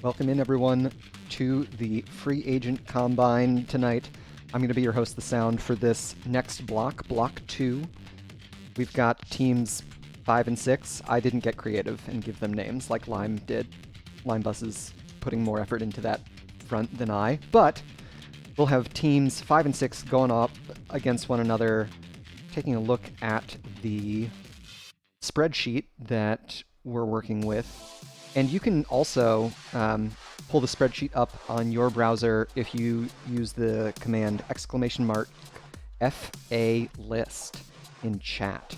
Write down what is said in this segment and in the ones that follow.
Welcome in, everyone, to the Free Agent Combine tonight. I'm going to be your host, The Sound, for this next block, Block 2. We've got teams 5 and 6. I didn't get creative and give them names like Lime did. Limebus is putting more effort into that front than I. But we'll have teams 5 and 6 going up against one another, taking a look at the spreadsheet that we're working with. And you can also pull the spreadsheet up on your browser if you use the command !FA list in chat.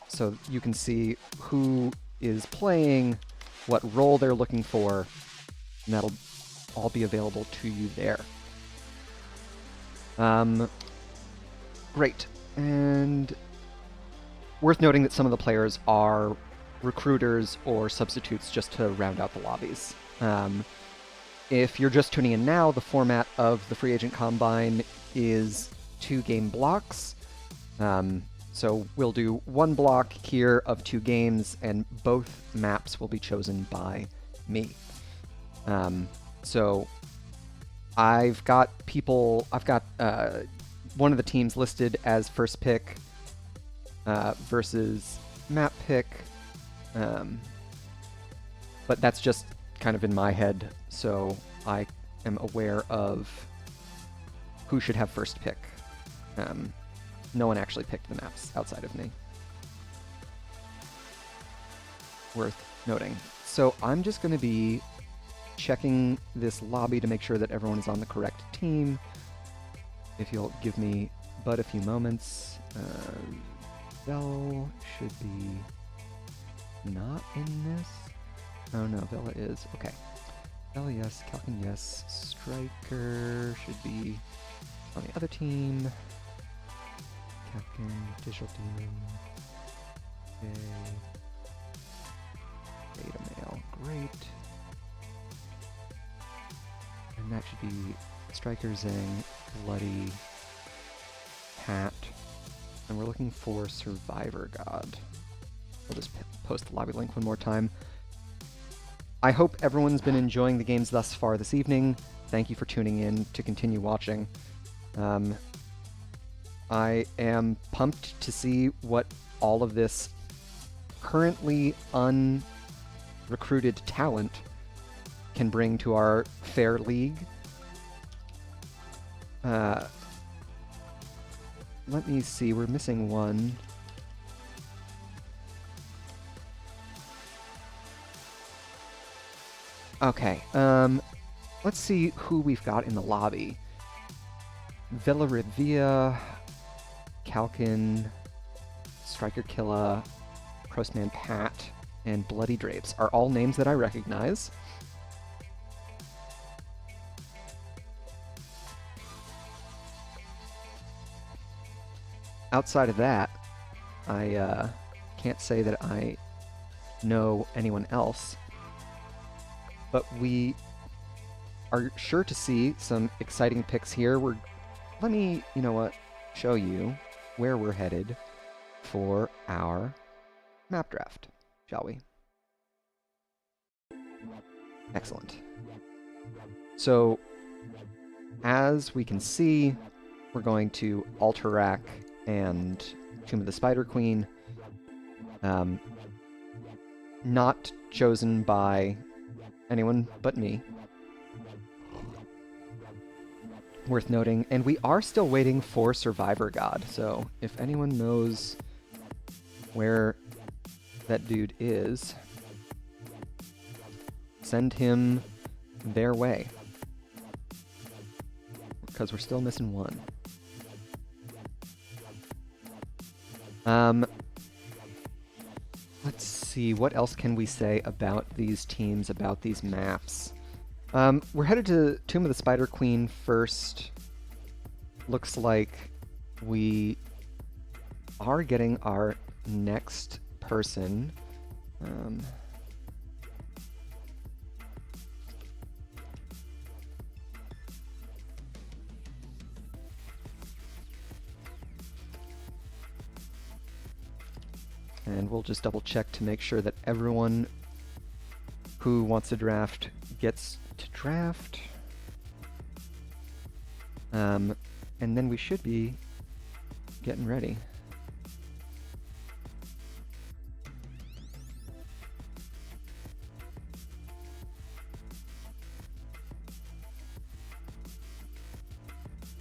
So you can see who is playing, what role they're looking for, and that'll all be available to you there. Great. And worth noting that some of the players are recruiters or substitutes just to round out the lobbies. If you're just tuning in now, the format of the Free Agent Combine is 2 game blocks. So we'll do 1 block here of 2 games, and both maps will be chosen by me. So I've got one of the teams listed as first pick versus map pick. But that's just kind of in my head, so I am aware of who should have first pick. No one actually picked the maps outside of me. Worth noting. So I'm just going to be checking this lobby to make sure that everyone is on the correct team. If you'll give me but a few moments. Bell should be not in this. Oh no, Bella is. Okay. Bella, yes. Calkin, yes. Striker should be on the other team. Calkin, Digital Demon. Okay. Beta Male. Great. And that should be Striker, Zang, Bloody, Pat. And we're looking for Survivor God. We'll just post the lobby link one more time. I hope everyone's been enjoying the games thus far this evening. Thank you for tuning in to continue watching. I am pumped to see what all of this currently unrecruited talent can bring to our fair league. Let me see, we're missing one. Okay, let's see who we've got in the lobby. Villarivia, Calkin, Striker Killa, Prostman Pat, and Bloody Drapes are all names that I recognize. Outside of that, I can't say that I know anyone else. But we are sure to see some exciting picks here. Let me, you know what, show you where we're headed for our map draft, shall we? Excellent. So, as we can see, we're going to Alterac and Tomb of the Spider Queen. Not chosen by anyone but me. Worth noting. And we are still waiting for Survivor God, so if anyone knows where that dude is, send him their way. Because we're still missing one. Let's see, what else can we say about these teams, about these maps? We're headed to Tomb of the Spider Queen first. Looks like we are getting our next person. And we'll just double check to make sure that everyone who wants to draft gets to draft. And then we should be getting ready.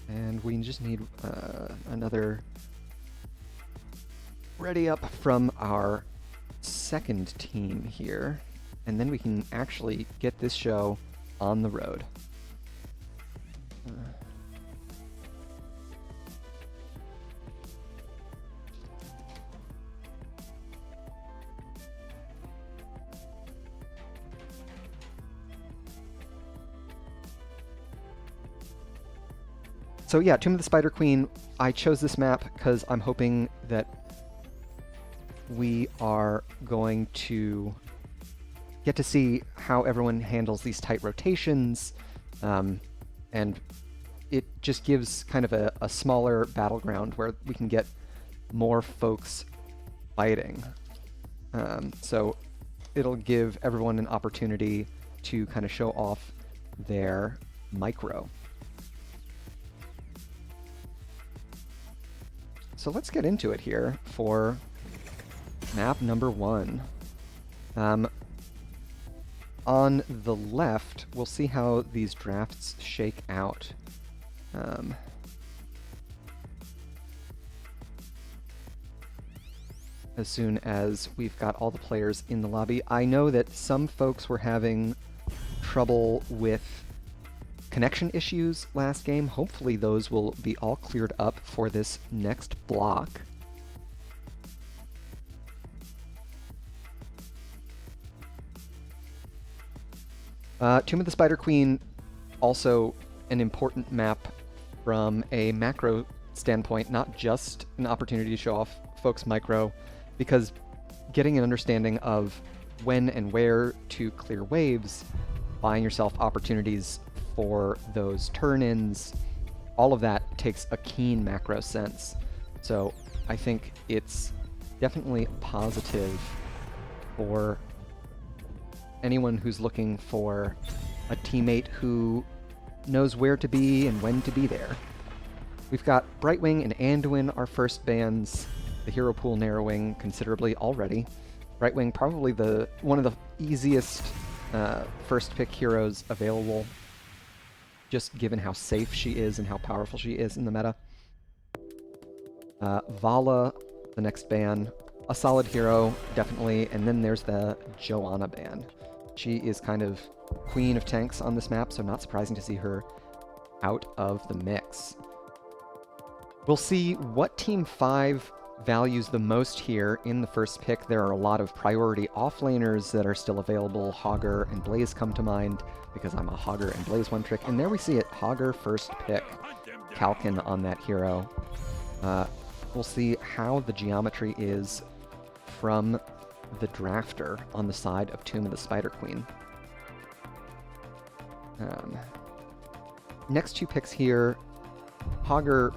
And we just need another ready up from our second team here, and then we can actually get this show on the road. So yeah, Tomb of the Spider Queen, I chose this map because I'm hoping that we are going to get to see how everyone handles these tight rotations, and it just gives kind of a smaller battleground where we can get more folks fighting. So it'll give everyone an opportunity to kind of show off their micro. So let's get into it here for map number 1. On the left, we'll see how these drafts shake out. As soon as we've got all the players in the lobby. I know that some folks were having trouble with connection issues last game. Hopefully those will be all cleared up for this next block. Tomb of the Spider Queen, also an important map from a macro standpoint, not just an opportunity to show off folks' micro, because getting an understanding of when and where to clear waves, buying yourself opportunities for those turn-ins, all of that takes a keen macro sense. So I think it's definitely positive for anyone who's looking for a teammate who knows where to be and when to be there. We've got Brightwing and Anduin, our first bans, the hero pool narrowing considerably already. Brightwing probably one of the easiest first pick heroes available, just given how safe she is and how powerful she is in the meta. Vala, the next ban, a solid hero, definitely, and then there's the Joanna ban. She is kind of queen of tanks on this map, so not surprising to see her out of the mix. We'll see what Team 5 values the most here in the first pick. There are a lot of priority offlaners that are still available. Hogger and Blaze come to mind, because I'm a Hogger and Blaze one trick. And there we see it, Hogger first pick, Kalkin on that hero. We'll see how the geometry is from the drafter on the side of Tomb of the Spider Queen. Next two picks here, Hogger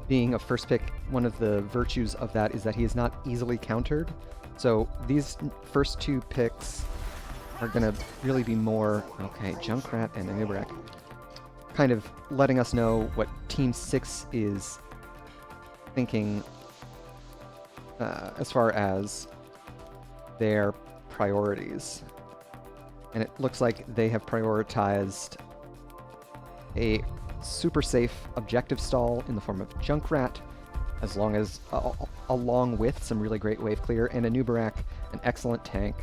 being a first pick, one of the virtues of that is that he is not easily countered. So these first two picks are going to really be more, okay, Junkrat and Anubrak, kind of letting us know what Team 6 is thinking as far as their priorities. And it looks like they have prioritized a super safe objective stall in the form of Junkrat, as long as along with some really great wave clear, and Anubrak, an excellent tank.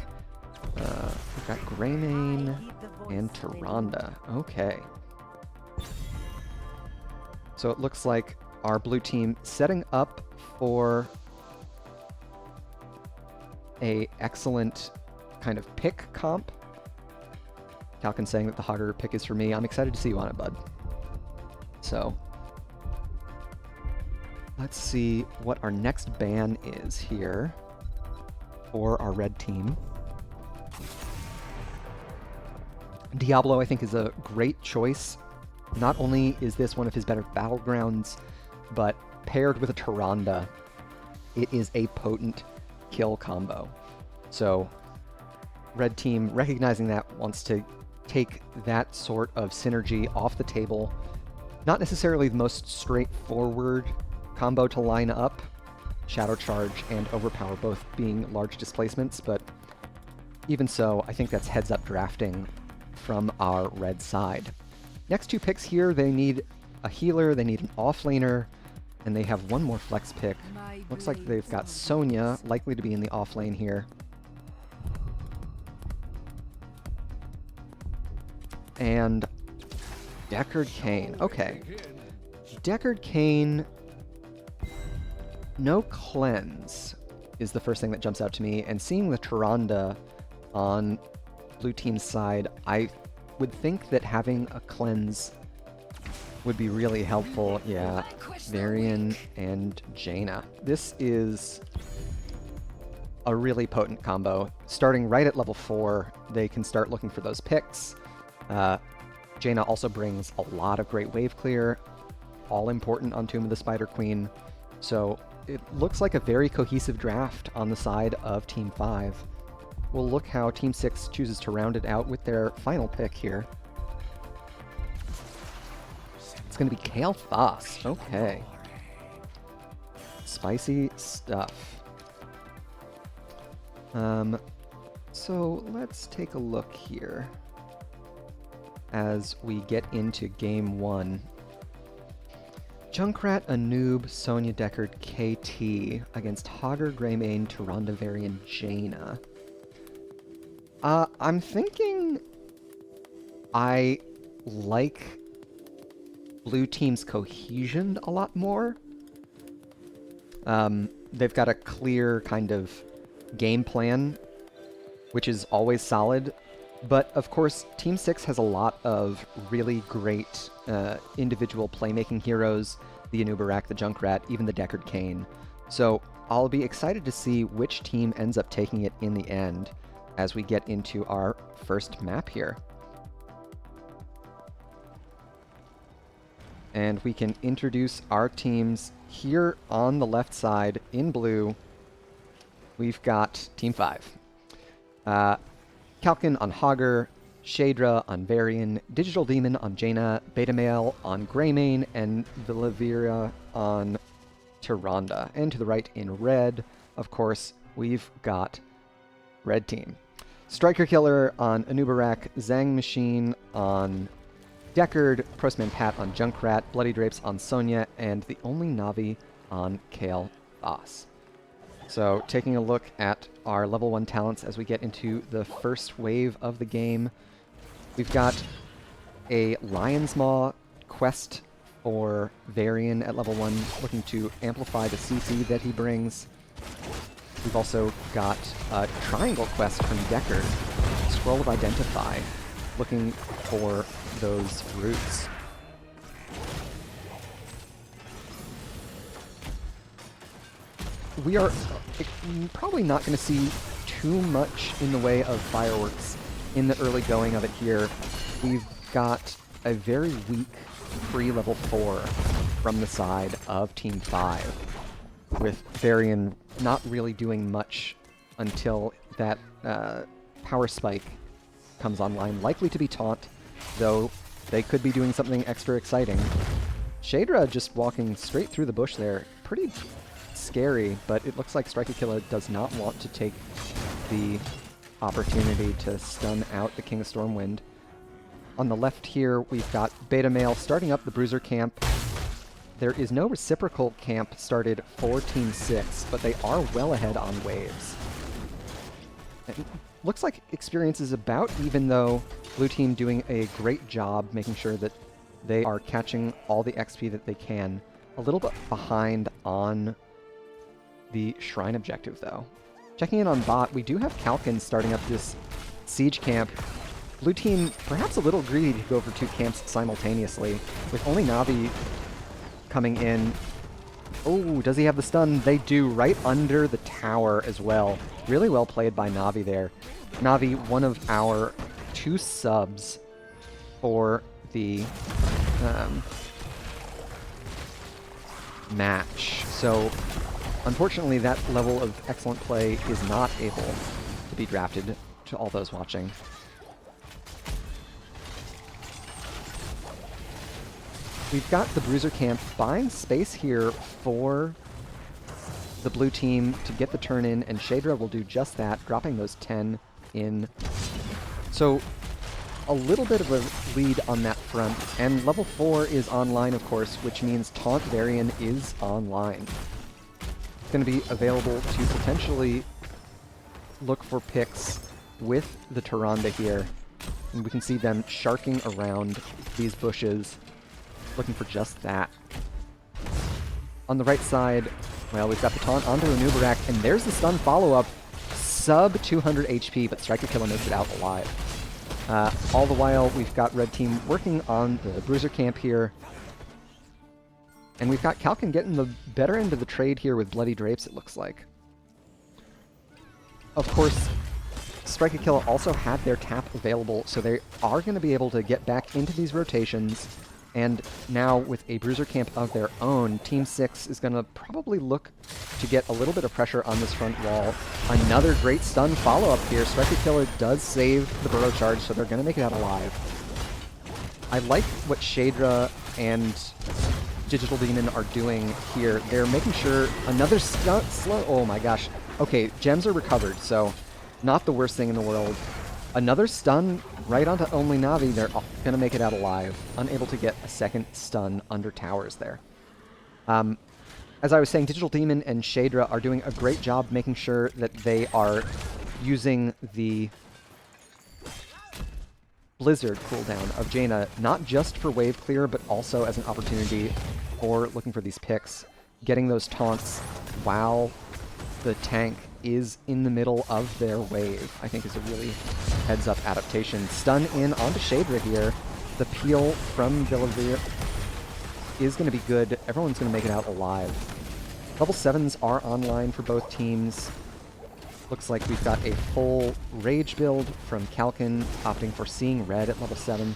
We've got Greymane and Tyrande. Okay. So it looks like our blue team setting up for a excellent kind of pick comp. Kalkin saying that the Hogger pick is for me. I'm excited to see you on it, bud. So let's see what our next ban is here for our red team. Diablo, I think, is a great choice. Not only is this one of his better battlegrounds, but paired with a Tyrande, it is a potent kill combo. So red team, recognizing that, wants to take that sort of synergy off the table. Not necessarily the most straightforward combo to line up, Shadow Charge and Overpower both being large displacements, but even so, I think that's heads-up drafting from our red side. Next two picks here, they need a healer, they need an offlaner, and they have one more flex pick. Looks like they've got Sonya, likely to be in the offlane here. And Deckard Cain. Okay. Deckard Cain, no cleanse is the first thing that jumps out to me, and seeing the Tyrande on blue team's side, I would think that having a cleanse would be really helpful. Yeah, Varian and Jaina. This is a really potent combo. Starting right at level 4, they can start looking for those picks. Jaina also brings a lot of great wave clear, all important on Tomb of the Spider Queen. So it looks like a very cohesive draft on the side of Team 5. We'll look how Team 6 chooses to round it out with their final pick here. It's going to be Kale Foss. Okay. Spicy stuff. So let's take a look here as we get into game 1. Junkrat, Anub, Sonya, Deckard, KT against Hogger, Greymane, Tyrande, Varian, Jaina. I'm thinking I like blue team's cohesion a lot more. They've got a clear kind of game plan, which is always solid. But of course, Team 6 has a lot of really great individual playmaking heroes, the Anubarak, the Junkrat, even the Deckard Cain. So I'll be excited to see which team ends up taking it in the end as we get into our first map here. And we can introduce our teams here on the left side in blue. We've got Team 5. Kalkin on Hogger, Shadra on Varian, Digital Demon on Jaina, Beta Male on Greymane, and Villavira on Tyrande. And to the right in red, of course, we've got Red Team. Striker Killer on Anubarak, Zang Machine on Deckard, Prostman Pat on Junkrat, Bloody Drapes on Sonya, and the only Navi on Kale Foss. So taking a look at our level 1 talents as we get into the first wave of the game, we've got a Lion's Maw quest for Varian at level 1, looking to amplify the CC that he brings. We've also got a Triangle quest from Deckard, Scroll of Identify, looking for those roots. We are probably not going to see too much in the way of fireworks in the early going of it here. We've got a very weak pre-level 4 from the side of Team 5, with Varian not really doing much until that power spike comes online, likely to be taunt, though they could be doing something extra exciting. Shadra just walking straight through the bush there. Pretty scary, but it looks like Striker Killer does not want to take the opportunity to stun out the King of Stormwind. On the left here, we've got Beta Male starting up the Bruiser camp. There is no reciprocal camp started for Team 6, but they are well ahead on waves. It looks like experience is about even, though blue team doing a great job making sure that they are catching all the XP that they can. A little bit behind on the Shrine objective, though. Checking in on bot, we do have Kalkin starting up this siege camp. Blue team perhaps a little greedy to go for 2 camps simultaneously, with only Navi coming in. Oh, does he have the stun? They do, right under the tower as well. Really well played by Navi there. Navi, one of our 2 subs for the match. So unfortunately, that level of excellent play is not able to be drafted to all those watching. we've got the Bruiser camp buying space here for the blue team to get the turn in, and Shadra will do just that, dropping those 10 in. So a little bit of a lead on that front, and level 4 is online, of course, which means Taunt Varian is online. It's going to be available to potentially look for picks with the Tyrande here, and we can see them sharking around these bushes, looking for just that. On the right side, well, we've got the taunt onto Anubarak, and there's the stun follow-up. Sub 200 HP, but Striker Killer makes it out alive. All the while, we've got Red Team working on the Bruiser camp here. And we've got Kalkin getting the better end of the trade here with Bloody Drapes, it looks like. Of course, Striker Killer also had their tap available, so they are going to be able to get back into these rotations. And now, with a Bruiser camp of their own, Team 6 is going to probably look to get a little bit of pressure on this front wall. Another great stun follow-up here. Striker Killer does save the Burrow Charge, so they're going to make it out alive. I like what Shadra and Digital Demon are doing here. They're making sure another slow... Oh my gosh. Okay, gems are recovered, so not the worst thing in the world. Another stun right onto only Navi. They're going to make it out alive. Unable to get a second stun under towers there. As I was saying, Digital Demon and Shadra are doing a great job making sure that they are using the Blizzard cooldown of Jaina, not just for wave clear, but also as an opportunity for looking for these picks. Getting those taunts while the tank is in the middle of their wave, I think is a really heads-up adaptation. Stun in onto Shadra here. The peel from Villavir is going to be good. Everyone's going to make it out alive. Level 7s are online for both teams. Looks like we've got a full Rage build from Kalkin, opting for Seeing Red at level 7.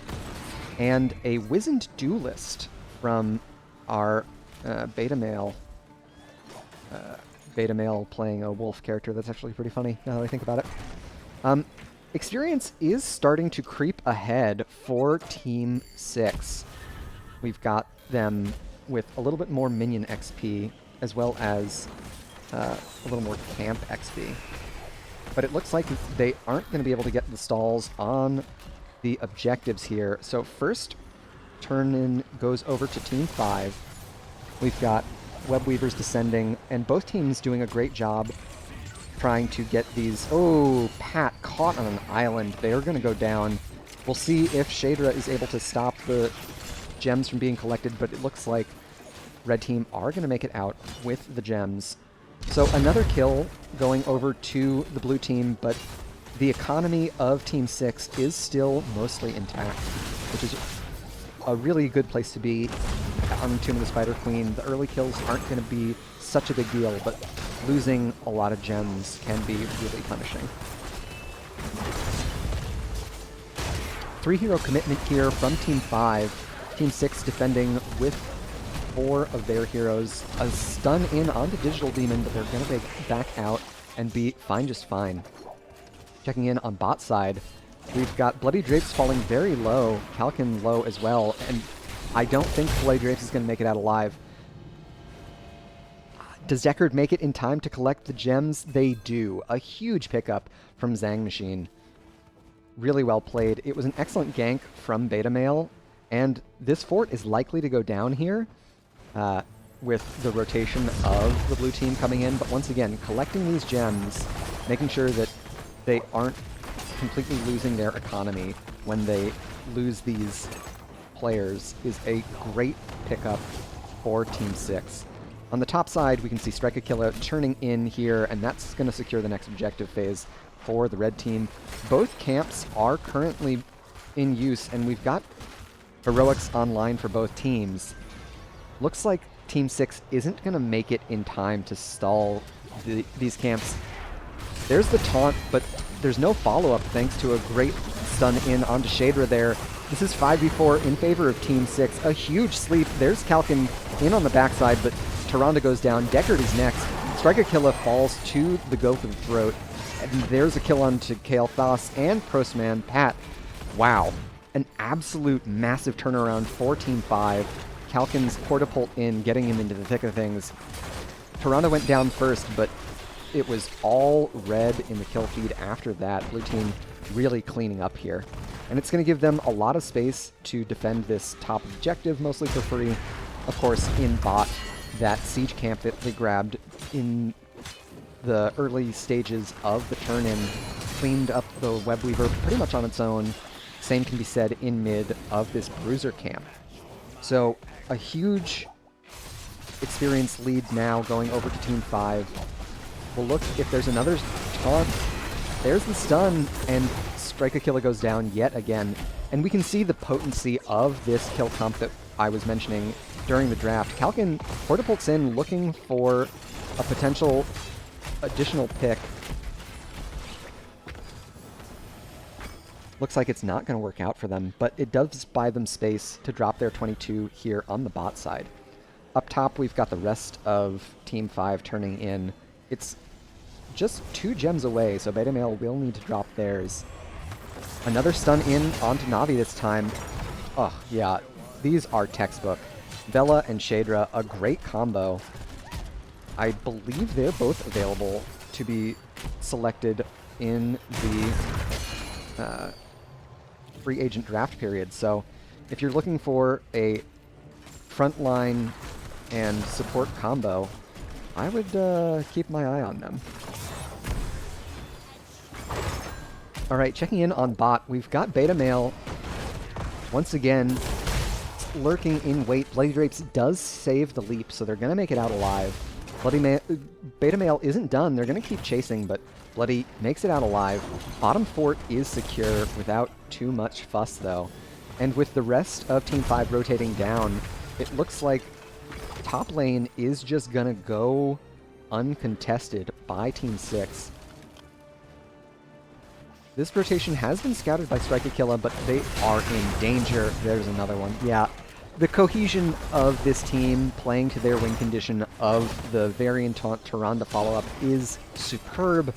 And a Wizened Duelist from our beta male. Beta male playing a wolf character. That's actually pretty funny now that I think about it. Experience is starting to creep ahead for Team 6. We've got them with a little bit more minion XP, as well as a little more camp XP. But it looks like they aren't going to be able to get the stalls on the objectives here. So first turn-in goes over to Team 5. We've got Web Weavers descending, and both teams doing a great job trying to get these... Oh, Pat caught on an island. They're going to go down. We'll see if Shadra is able to stop the gems from being collected, but it looks like Red Team are going to make it out with the gems. So another kill going over to the blue team, but the economy of Team 6 is still mostly intact, which is a really good place to be on Tomb of the Spider Queen. The early kills aren't going to be such a big deal, but losing a lot of gems can be really punishing. 3-hero commitment here from Team 5. Team 6 defending with 4 of their heroes. A stun in onto Digital Demon, but they're going to back out and be fine just fine. Checking in on bot side, we've got Bloody Drapes falling very low, Kalkin low as well, and I don't think Bloody Drapes is going to make it out alive. Does Deckard make it in time to collect the gems? They do. A huge pickup from Zang Machine. Really well played. It was an excellent gank from Beta Male, and this fort is likely to go down here with the rotation of the blue team coming in, but once again, collecting these gems, making sure that they aren't completely losing their economy when they lose these players is a great pickup for Team 6. On the top side, we can see Striker Killer turning in here, and that's going to secure the next objective phase for the red team. Both camps are currently in use, and we've got heroics online for both teams. Looks like Team 6 isn't going to make it in time to stall these camps. There's the taunt, but there's no follow-up thanks to a great stun in onto Shadra there. This is 5v4 in favor of Team 6. A huge sleep. There's Kalkin in on the backside, but Tyrande goes down. Deckard is next. Striker Killer falls to the go for the throat. And there's a kill onto Kale Thos and Prostman Pat. Wow. An absolute massive turnaround for Team 5. Kalkin's Portapult in, getting him into the thick of things. Toronto went down first, but it was all red in the kill feed after that. Blue team really cleaning up here. And it's going to give them a lot of space to defend this top objective, mostly for free. Of course, in bot, that siege camp that they grabbed in the early stages of the turn-in cleaned up the Web Weaver pretty much on its own. Same can be said in mid of this Bruiser camp. So a huge experience lead now going over to Team 5. We'll look if there's another taunt. There's the stun, and Strike a Killer goes down yet again. And we can see the potency of this kill comp that I was mentioning during the draft. Kalkin Portapult's in, looking for a potential additional pick. Looks like it's not going to work out for them, but it does buy them space to drop their 22 here on the bot side. Up top, we've got the rest of Team 5 turning in. It's just 2 gems away, so Beta Male will need to drop theirs. Another stun in onto Navi this time. Oh, yeah, these are textbook. Bella and Shadra, a great combo. I believe they're both available to be selected in the free agent draft period. So if you're looking for a frontline and support combo, I would keep my eye on them. Alright, checking in on bot, we've got Beta Male once again lurking in wait. Bloody Drapes does save the leap, so they're going to make it out alive. Beta Male isn't done. They're going to keep chasing, but Bloody makes it out alive. Bottom fort is secure without too much fuss, though. And with the rest of Team 5 rotating down, it looks like top lane is just going to go uncontested by Team 6. This rotation has been scouted by Strike a Killer, but they are in danger. There's another one. Yeah, the cohesion of this team playing to their win condition of the Varian Taunt Tyrande follow-up is superb.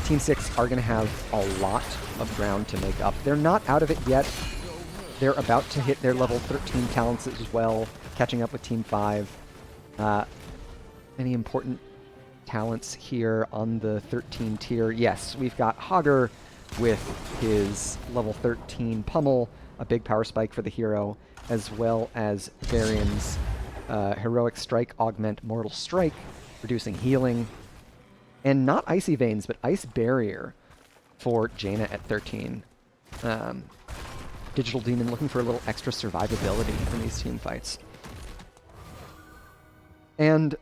Team 6 are going to have a lot of ground to make up. They're not out of it yet. They're about to hit their level 13 talents as well, catching up with Team 5. Any important talents here on the 13 tier? Yes, we've got Hogger with his level 13 pummel, a big power spike for the hero, as well as Varian's heroic strike augment mortal strike, reducing healing, and not Icy Veins, but Ice Barrier for Jaina at 13. Digital Demon looking for a little extra survivability in these team fights. And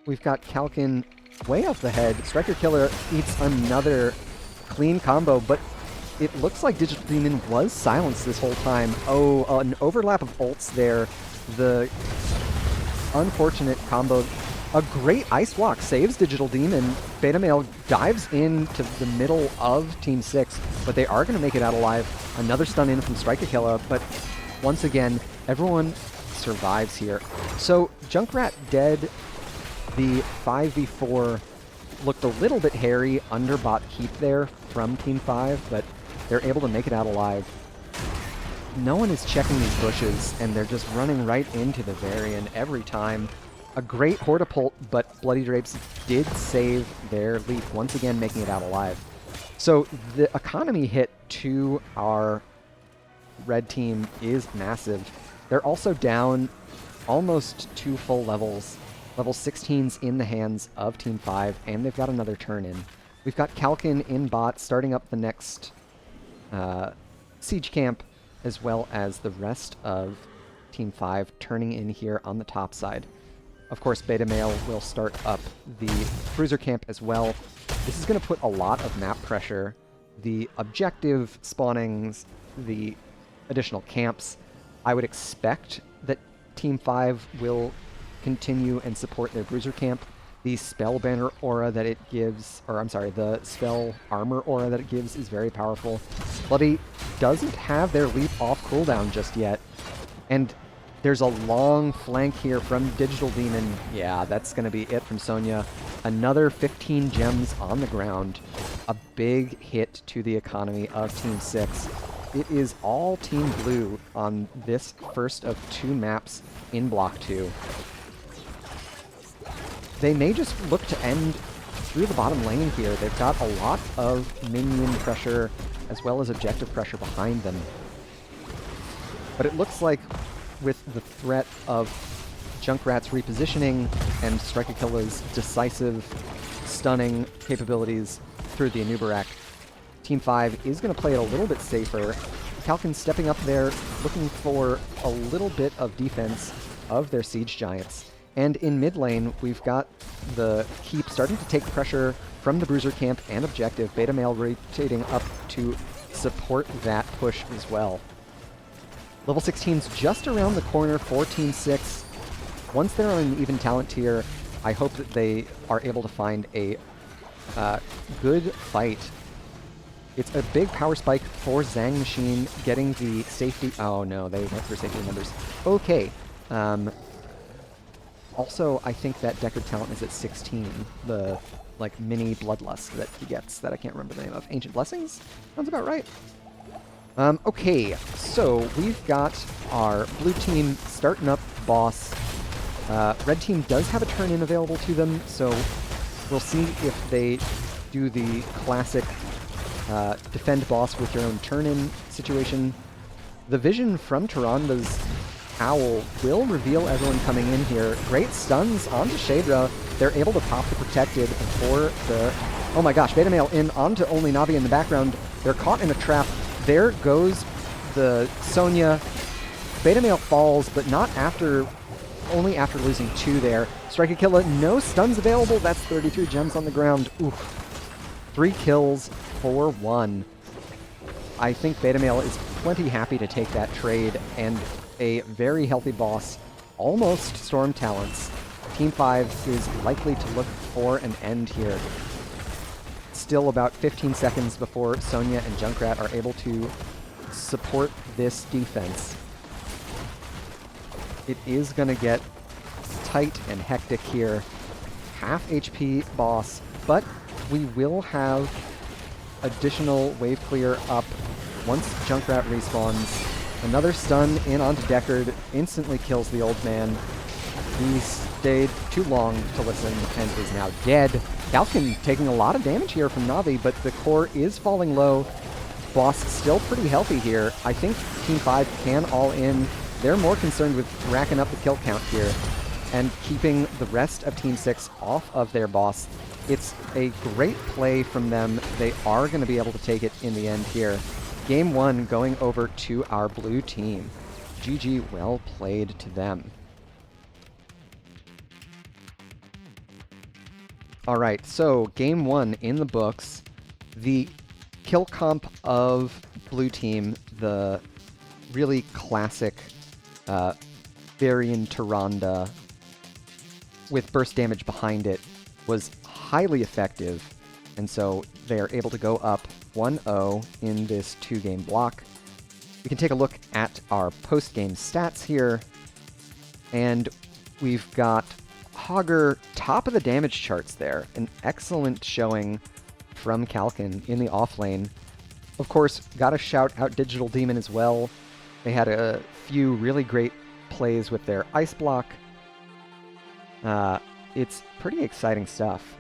we've got Kalkin way off the head. Striker Killer eats another clean combo, but it looks like Digital Demon was silenced this whole time. Oh, an overlap of ults there. The unfortunate combo. A great Ice Block saves Digital Demon. Beta Male dives into the middle of Team 6, but they are going to make it out alive. Another stun in from Striker Killer, but once again, everyone survives here. So Junkrat dead. The 5v4 looked a little bit hairy under bot keep there from Team 5, but they're able to make it out alive. No one is checking these bushes, and they're just running right into the Varian every time. A great Hortapult, but Bloody Drapes did save their leap, once again making it out alive. So the economy hit to our red team is massive. They're also down almost 2 full levels. Level 16's in the hands of Team 5, and they've got another turn in. We've got Kalkin in bot, starting up the next siege camp, as well as the rest of Team 5 turning in here on the top side. Of course, Beta Male will start up the Cruiser camp as well. This is going to put a lot of map pressure. The objective spawnings, the additional camps, I would expect that Team 5 will continue and support their Bruiser camp. The spell banner aura that it gives, or I'm sorry, the spell armor aura that it gives is very powerful. Bloody doesn't have their leap off cooldown just yet. And there's a long flank here from Digital Demon. Yeah, that's going to be it from Sonya. Another 15 gems on the ground. A big hit to the economy of Team 6. it is all Team Blue on this first of 2 maps in Block 2. They may just look to end through the bottom lane here. They've got a lot of minion pressure as well as objective pressure behind them. But it looks like with the threat of Junkrat's repositioning and Strikeakilla's decisive, stunning capabilities through the Anubarak, Team 5 is going to play it a little bit safer. Kalkin stepping up there, looking for a little bit of defense of their Siege Giants. And in mid lane, we've got the Keep starting to take pressure from the Bruiser camp and objective. Beta Male rotating up to support that push as well. Level 16's just around the corner for Team 6. Once they're on an even talent tier, I hope that they are able to find a good fight. It's a big power spike for Zhang Machine, getting the safety... Oh no, they went for safety numbers. Okay. Also, I think that Deckard talent is at 16. The, like, mini Bloodlust that he gets that I can't remember the name of. Ancient Blessings? Sounds about right. Okay, so we've got our blue team starting up boss. Red team does have a turn-in available to them, so we'll see if they do the classic defend boss with your own turn-in situation. The vision from Tyranda's Owl will reveal everyone coming in here. Great stuns onto Shadra. They're able to pop the protected for the... Oh my gosh, Beta Male in onto only Navi in the background. They're caught in a trap. There goes the Sonya. Beta Male falls, but not after... Only after losing 2 there. Strikeakilla, no stuns available. That's 33 gems on the ground. Oof. 3 kills for 1. I think Beta Male is plenty happy to take that trade, and a very healthy boss, almost Storm Talents. Team 5 is likely to look for an end here. Still about 15 seconds before Sonya and Junkrat are able to support this defense. It is going to get tight and hectic here. Half HP boss, but we will have additional wave clear up once Junkrat respawns. Another stun in onto Deckard, instantly kills the old man. He stayed too long to listen and is now dead. Kalkin taking a lot of damage here from Navi, but the core is falling low. Boss still pretty healthy here. I think Team 5 can all in. They're more concerned with racking up the kill count here and keeping the rest of Team 6 off of their boss. It's a great play from them. They are going to be able to take it in the end here. Game 1 going over to our blue team. GG, well played to them. Alright, so game 1 in the books. The kill comp of blue team, the really classic Varian Tyrande with burst damage behind it, was highly effective, and so they are able to go up 1-0 in this 2-game block. We can take a look at our post-game stats here, and we've got Hogger top of the damage charts there. An excellent showing from Kalkin in the off lane. Of course, gotta shout out Digital Demon as well. They had a few really great plays with their ice block. It's pretty exciting stuff.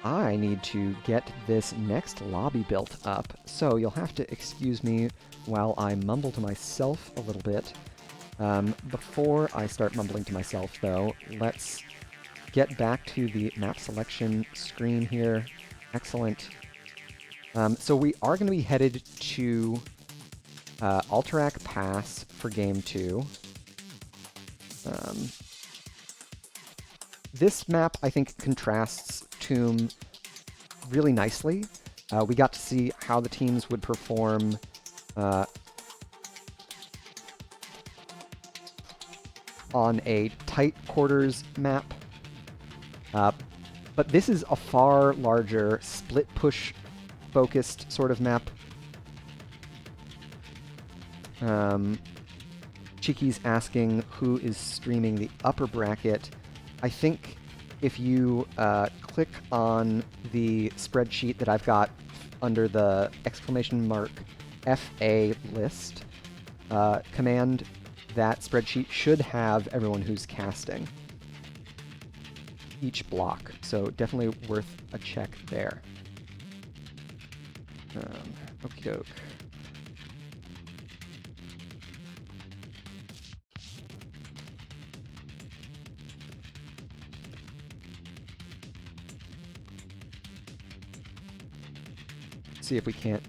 I need to get this next lobby built up, so you'll have to excuse me while I mumble to myself a little bit. Before I start mumbling to myself, though, let's get back to the map selection screen here. Excellent. So we are going to be headed to Alterac Pass for Game 2. This map, I think, contrasts Tomb really nicely. We got to see how the teams would perform on a tight quarters map. But this is a far larger split push focused sort of map. Cheeky's asking who is streaming the upper bracket. I think if you click on the spreadsheet that I've got under the exclamation mark FA list command, that spreadsheet should have everyone who's casting each block, so definitely worth a check there. Okie doke. See if we can't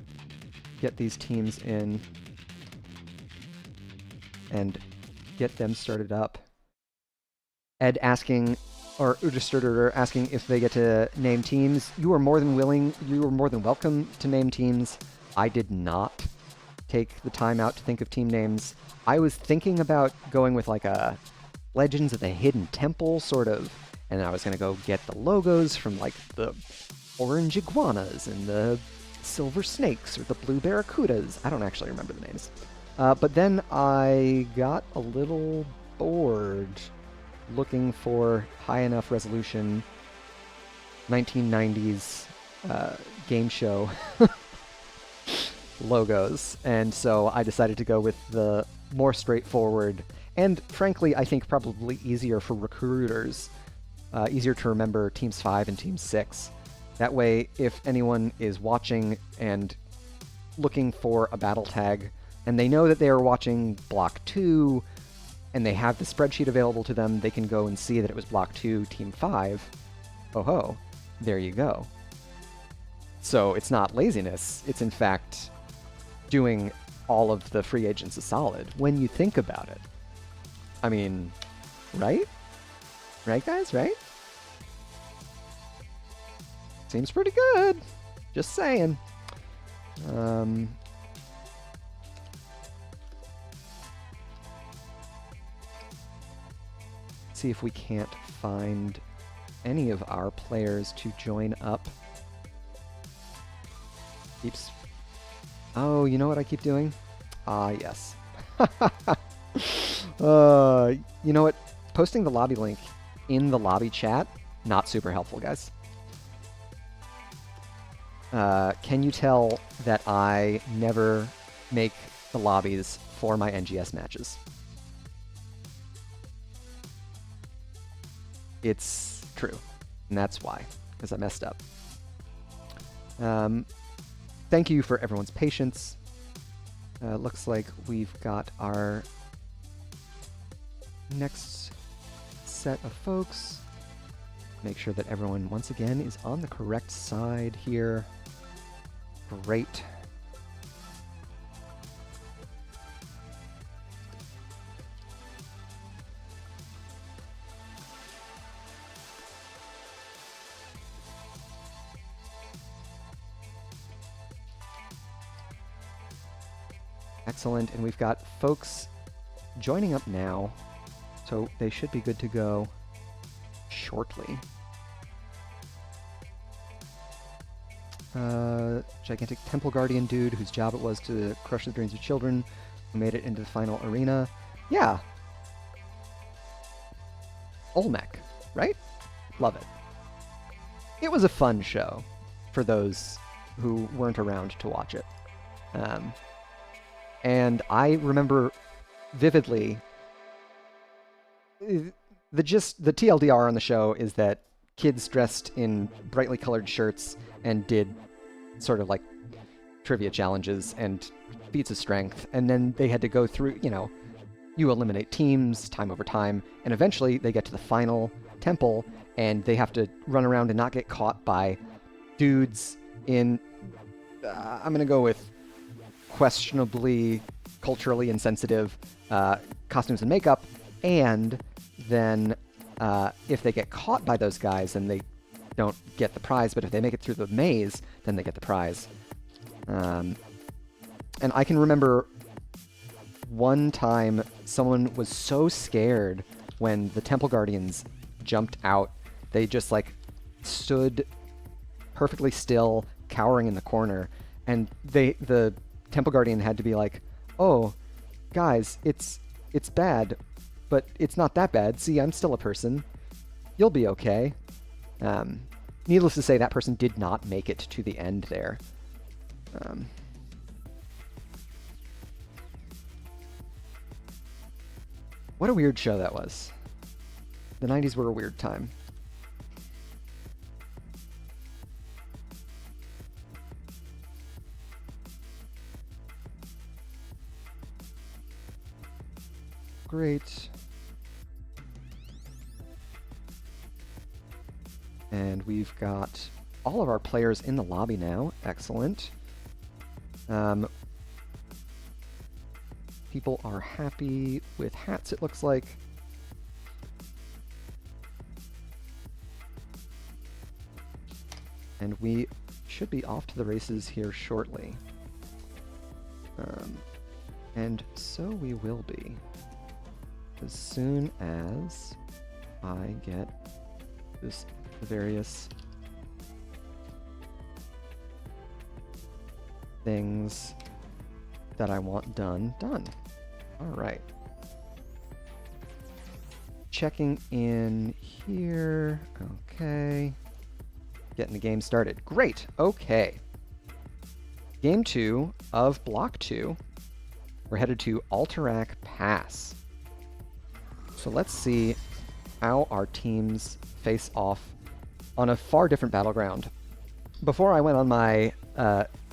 get these teams in and get them started up. Ed asking, or Udisterder asking if they get to name teams. You are more than welcome to name teams. I did not take the time out to think of team names. I was thinking about going with like a Legends of the Hidden Temple sort of, and I was gonna go get the logos from like the orange iguanas and the silver snakes or the blue barracudas. I don't actually remember the names. But then I got a little bored looking for high enough resolution 1990s game show logos, and so I decided to go with the more straightforward and frankly I think probably easier for recruiters, easier to remember Teams 5 and Teams 6. That way, if anyone is watching and looking for a battle tag, and they know that they are watching Block 2, and they have the spreadsheet available to them, they can go and see that it was Block 2, Team 5. Oh ho, there you go. So it's not laziness, it's in fact doing all of the free agents a solid, when you think about it. I mean, right? Right, guys, right? Seems pretty good. Just saying. See if we can't find any of our players to join up. Keeps. Oh, you know what I keep doing? Ah, yes. You know what? Posting the lobby link in the lobby chat, not super helpful, guys. Can you tell that I never make the lobbies for my NGS matches? It's true, and that's why, because I messed up. Thank you for everyone's patience. Looks like we've got our next set of folks. Make sure that everyone, once again, is on the correct side here. Great. Excellent, and we've got folks joining up now, so they should be good to go shortly. Gigantic Temple Guardian dude whose job it was to crush the dreams of children, who made it into the final arena. Yeah. Olmec, right? Love it. It was a fun show for those who weren't around to watch it. And I remember vividly the TLDR on the show is that kids dressed in brightly colored shirts and did sort of like trivia challenges and feats of strength, and then they had to go through, you know, you eliminate teams time over time, and eventually they get to the final temple and they have to run around and not get caught by dudes in I'm gonna go with questionably culturally insensitive costumes and makeup, and then if they get caught by those guys, then they don't get the prize, but if they make it through the maze, then they get the prize. And I can remember one time someone was so scared when the Temple Guardians jumped out, they just like stood perfectly still, cowering in the corner, and the Temple Guardian had to be like, "Oh, guys, it's bad, but it's not that bad. See, I'm still a person. You'll be okay." Needless to say, that person did not make it to the end there. What a weird show that was. The 90s were a weird time. Great. And we've got all of our players in the lobby now. Excellent. People are happy with hats, it looks like. And we should be off to the races here shortly. And so we will be. As soon as I get this various things that I want done. All right. Checking in here. Okay. Getting the game started. Great. Okay. Game 2 of Block 2. We're headed to Alterac Pass. So let's see how our teams face off on a far different battleground. Before I went on my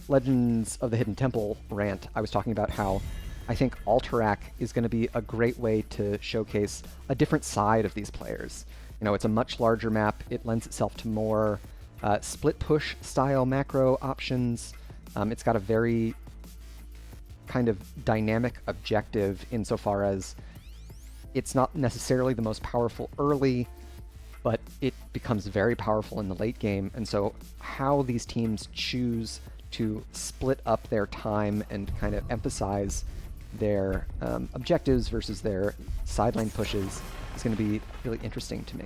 Legends of the Hidden Temple rant, I was talking about how I think Alterac is going to be a great way to showcase a different side of these players. You know, it's a much larger map. It lends itself to more split push style macro options. It's got a very kind of dynamic objective insofar as it's not necessarily the most powerful early, but it becomes very powerful in the late game. And so how these teams choose to split up their time and kind of emphasize their objectives versus their sideline pushes is going to be really interesting to me.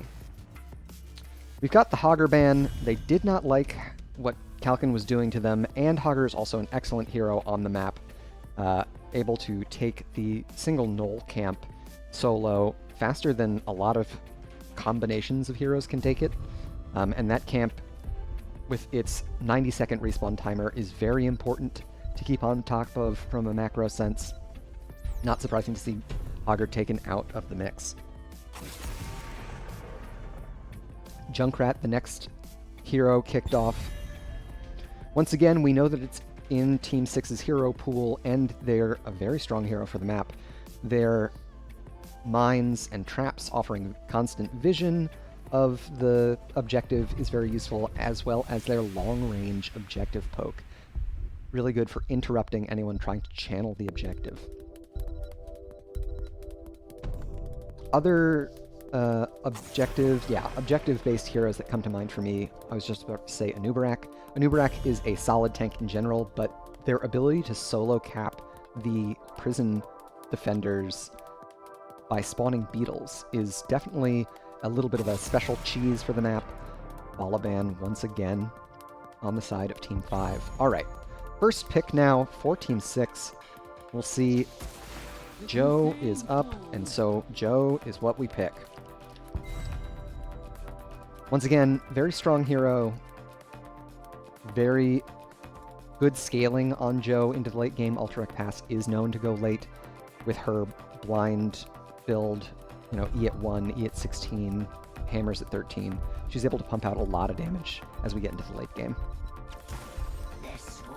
We've got the Hogger ban. They did not like what Kalkin was doing to them, and Hogger is also an excellent hero on the map, able to take the single null camp solo faster than a lot of combinations of heroes can take it. And that camp, with its 90-second respawn timer, is very important to keep on top of from a macro sense. Not surprising to see Hogger taken out of the mix. Junkrat, the next hero, kicked off. Once again, we know that it's in Team 6's hero pool, and they're a very strong hero for the map. Their mines and traps offering constant vision of the objective is very useful, as well as their long-range objective poke. Really good for interrupting anyone trying to channel the objective. Other objective-based heroes that come to mind for me, I was just about to say Anubarak. Anubarak is a solid tank in general, but their ability to solo cap the prison defenders by spawning beetles is definitely a little bit of a special cheese for the map. Balaban once again on the side of Team 5. All right, first pick now for Team 6. We'll see. Joe is up, and so Joe is what we pick. Once again, very strong hero. Very good scaling on Joe into the late game. Alterac Pass is known to go late with her blind build, you know, E at 1, E at 16, hammers at 13. She's able to pump out a lot of damage as we get into the late game.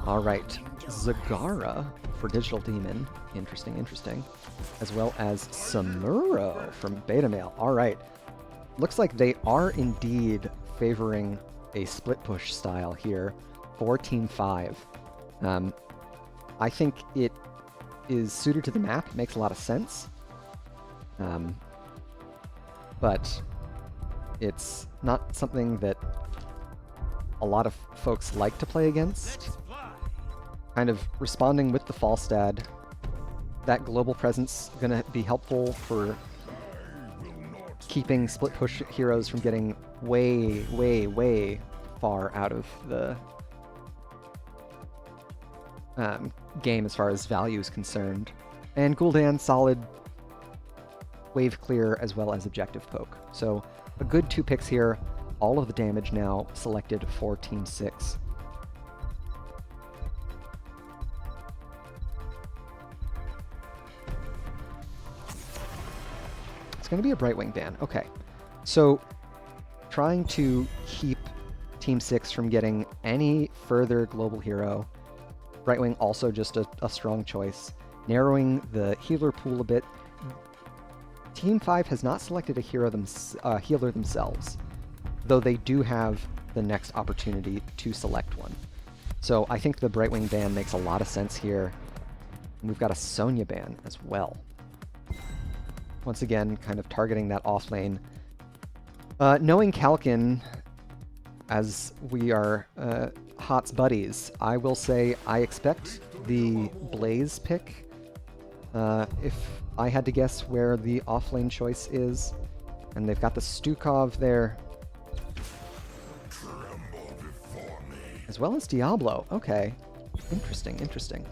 All right, Zagara for Digital Demon. Interesting, interesting. As well as Samuro from Beta Male. All right. Looks like they are indeed favoring a split push style here for Team 5. I think it is suited to the map, makes a lot of sense. But it's not something that a lot of folks like to play against. Kind of responding with the Falstad. That global presence going to be helpful for keeping split push heroes from getting way, way, way far out of the game as far as value is concerned. And Gul'dan, solid wave clear as well as objective poke. So a good 2 picks here. All of the damage now selected for Team 6. It's going to be a Brightwing ban. Okay. So trying to keep Team 6 from getting any further global hero. Brightwing also just a strong choice. Narrowing the healer pool a bit. Team 5 has not selected a healer themselves, though they do have the next opportunity to select one. So I think the Brightwing ban makes a lot of sense here. And we've got a Sonya ban as well. Once again, kind of targeting that off lane. Knowing Kalkin, as we are Hot's buddies, I will say I expect the Blaze pick. If I had to guess where the offlane choice is, and they've got the Stukov there, as well as Diablo. Okay, interesting, interesting.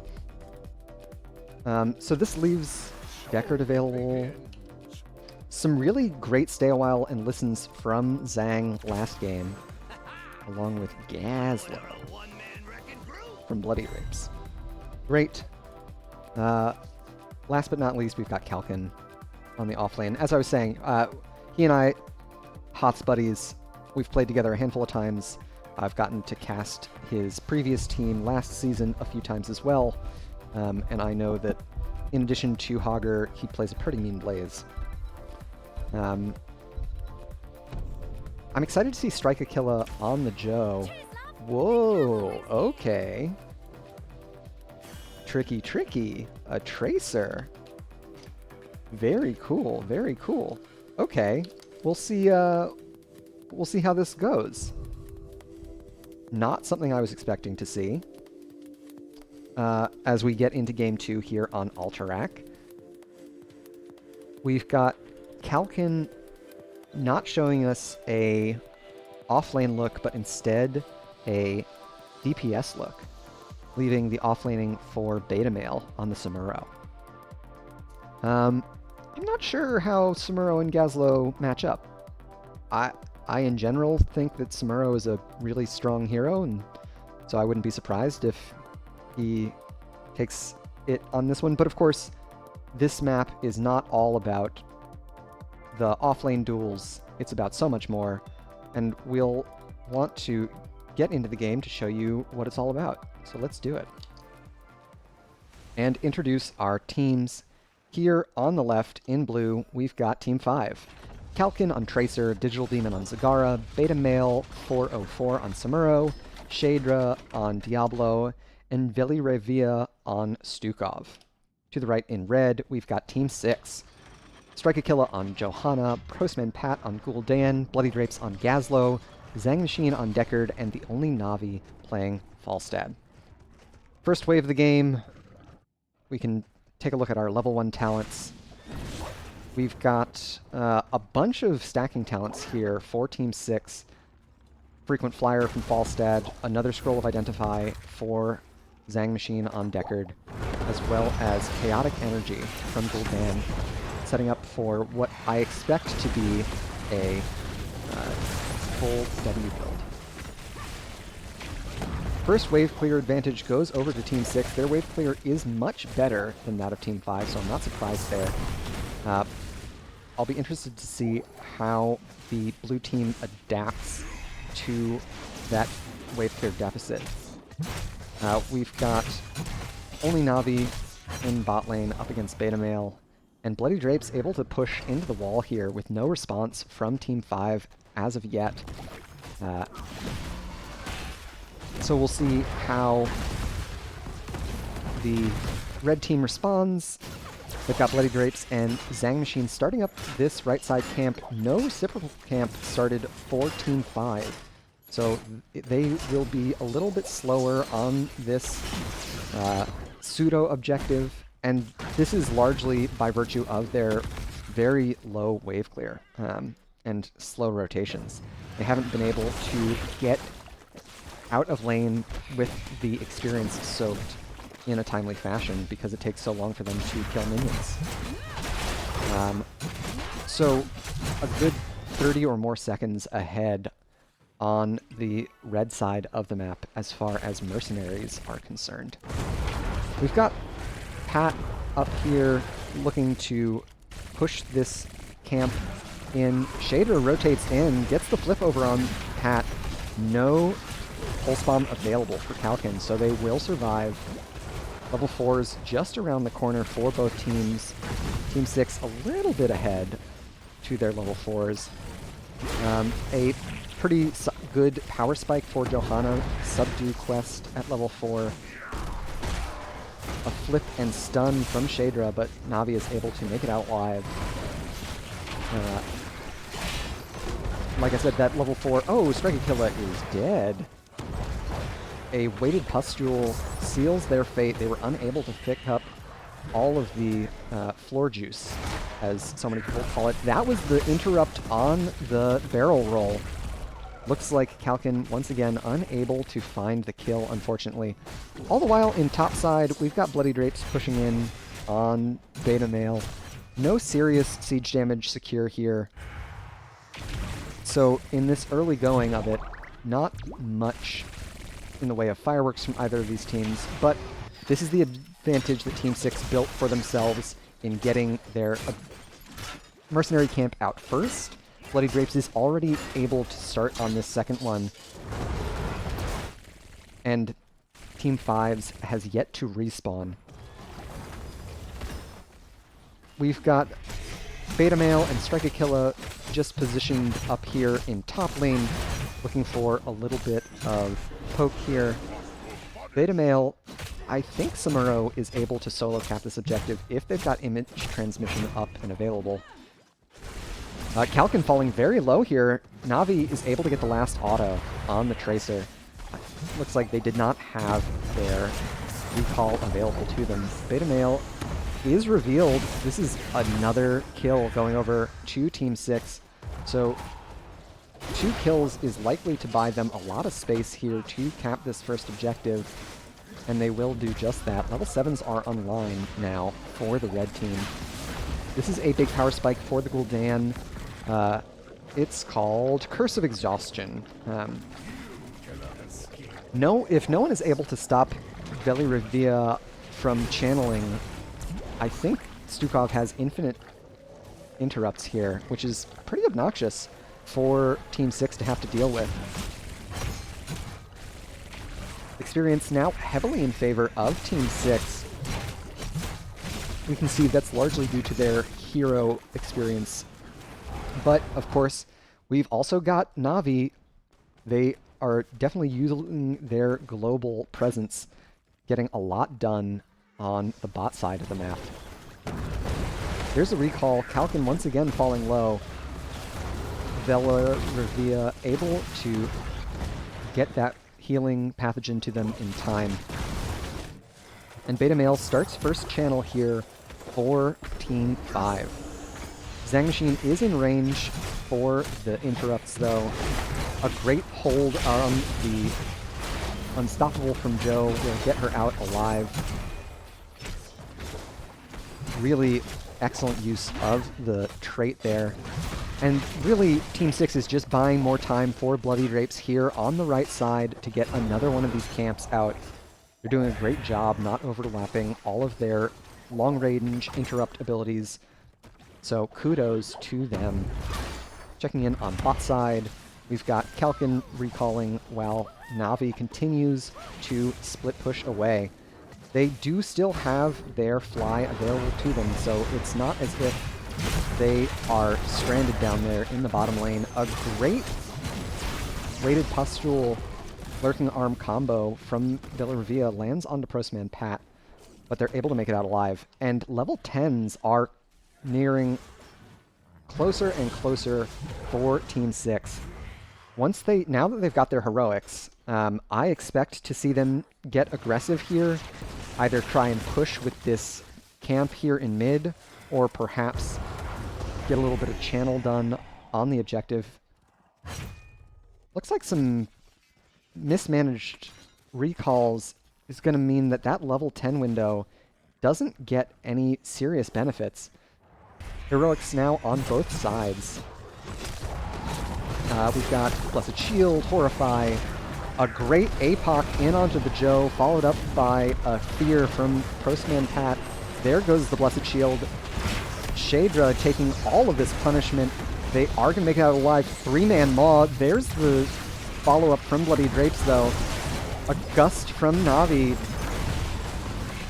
So this leaves Deckard available. Some really great stay a while and listens from Zhang last game, along with Gazlo from Bloody Rapes. Great. Last but not least, we've got Kalkin on the offlane. As I was saying, he and I, Hot's buddies, we've played together a handful of times. I've gotten to cast his previous team last season a few times as well, and I know that in addition to Hogger, he plays a pretty mean Blaze. I'm excited to see Strike Aquila on the Joe. Whoa, okay. Tricky, tricky. A Tracer. Very cool, very cool. Okay, we'll see how this goes. Not something I was expecting to see. As we get into Game 2 here on Alterac. We've got Kalkin not showing us a offlane look, but instead a DPS look, leaving the offlaning for Beta Male on the Samuro. I'm not sure how Samuro and Gazlo match up. I in general think that Samuro is a really strong hero, and so I wouldn't be surprised if he takes it on this one. But of course, this map is not all about the offlane duels. It's about so much more, and we'll want to get into the game to show you what it's all about. So let's do it. And introduce our teams. Here on the left, in blue, we've got Team 5. Kalkin on Tracer, Digital Demon on Zagara, Beta Male 404 on Samuro, Shadra on Diablo, and Veli Revia on Stukov. To the right in red, we've got Team 6. Strike Aquila on Johanna, Postman Pat on Gul'dan, Bloody Drapes on Gazlo, Zhang Machine on Deckard, and the only Na'Vi playing Falstad. First wave of the game, we can take a look at our level 1 talents. We've got a bunch of stacking talents here for Team 6. Frequent Flyer from Falstad, another Scroll of Identify for Zhang Machine on Deckard, as well as Chaotic Energy from Gul'dan, setting up for what I expect to be a full W build. First wave clear advantage goes over to Team 6. Their wave clear is much better than that of Team 5, so I'm not surprised there. I'll be interested to see how the blue team adapts to that wave clear deficit. We've got only Na'Vi in bot lane up against Beta Male, and Bloody Drapes able to push into the wall here with no response from Team 5 as of yet. So we'll see how the red team responds. They've got Bloody Drapes and Zhang Machine starting up this right side camp. No reciprocal camp started for Team 5. So they will be a little bit slower on this pseudo objective, and this is largely by virtue of their very low wave clear and slow rotations. They haven't been able to get out of lane with the experience soaked in a timely fashion because it takes so long for them to kill minions. So a good 30 or more seconds ahead on the red side of the map as far as mercenaries are concerned. We've got Pat up here looking to push this camp in. Shader rotates in, gets the flip over on Pat. No pulse bomb available for Kalkin, so they will survive. Level 4's just around the corner for both teams. Team 6 a little bit ahead to their level 4's. A pretty good power spike for Johanna. Subdue quest at level 4. A flip and stun from Shadra, but Navi is able to make it out live. Like I said, that level 4... Oh, Strike-A-Killa is dead. A weighted pustule seals their fate. They were unable to pick up all of the floor juice, as so many people call it. That was the interrupt on the barrel roll. Looks like Kalkin, once again, unable to find the kill, unfortunately. All the while, in topside, we've got Bloody Drapes pushing in on Beta Male. No serious siege damage secure here. So, in this early going of it, not much in the way of fireworks from either of these teams, but this is the advantage that Team 6 built for themselves in getting their mercenary camp out first. Bloody Drapes is already able to start on this second one, and Team 5's has yet to respawn. We've got Beta Male and Strike-A-Killa just positioned up here in top lane, looking for a little bit of poke here. Beta Male, I think Samuro is able to solo cap this objective if they've got image transmission up and available. Kalkin falling very low here. Navi is able to get the last auto on the Tracer. Looks like they did not have their recall available to them. Beta Male is revealed. This is another kill going over to Team 6. So 2 kills is likely to buy them a lot of space here to cap this first objective, and they will do just that. Level 7s are online now for the red team. This is a big power spike for the Gul'dan. It's called Curse of Exhaustion. If no one is able to stop Veli Revia from channeling, I think Stukov has infinite interrupts here, which is pretty obnoxious for Team 6 to have to deal with. Experience now heavily in favor of Team 6. We can see that's largely due to their hero experience. But, of course, we've also got Navi. They are definitely using their global presence, getting a lot done on the bot side of the map. There's a recall. Kalkin once again falling low. Vela Revia able to get that healing pathogen to them in time. And Beta Male starts first channel here for Team 5. Zhang Machine is in range for the interrupts, though. A great hold on the Unstoppable from Joe will get her out alive. Really excellent use of the trait there. And really, Team 6 is just buying more time for Bloody Drapes here on the right side to get another one of these camps out. They're doing a great job not overlapping all of their long-range interrupt abilities. So kudos to them. Checking in on bot side, we've got Kalkin recalling while Navi continues to split push away. They do still have their fly available to them, so it's not as if they are stranded down there in the bottom lane. A great weighted pustule lurking arm combo from Villarevilla lands onto Prostman Pat, but they're able to make it out alive. And level 10s are nearing closer and closer for Team 6. Now that they've got their heroics, I expect to see them get aggressive here, either try and push with this camp here in mid, or perhaps get a little bit of channel done on the objective. Looks like some mismanaged recalls is going to mean that that level 10 window doesn't get any serious benefits. Heroics now on both sides. We've got Blessed Shield, Horrify, a great APOC in onto the Joe, followed up by a Fear from Prostman Pat. There goes the Blessed Shield. Shadra taking all of this punishment. They are going to make it out alive. 3-man Maw. There's the follow-up from Bloody Drapes, though. A gust from Navi.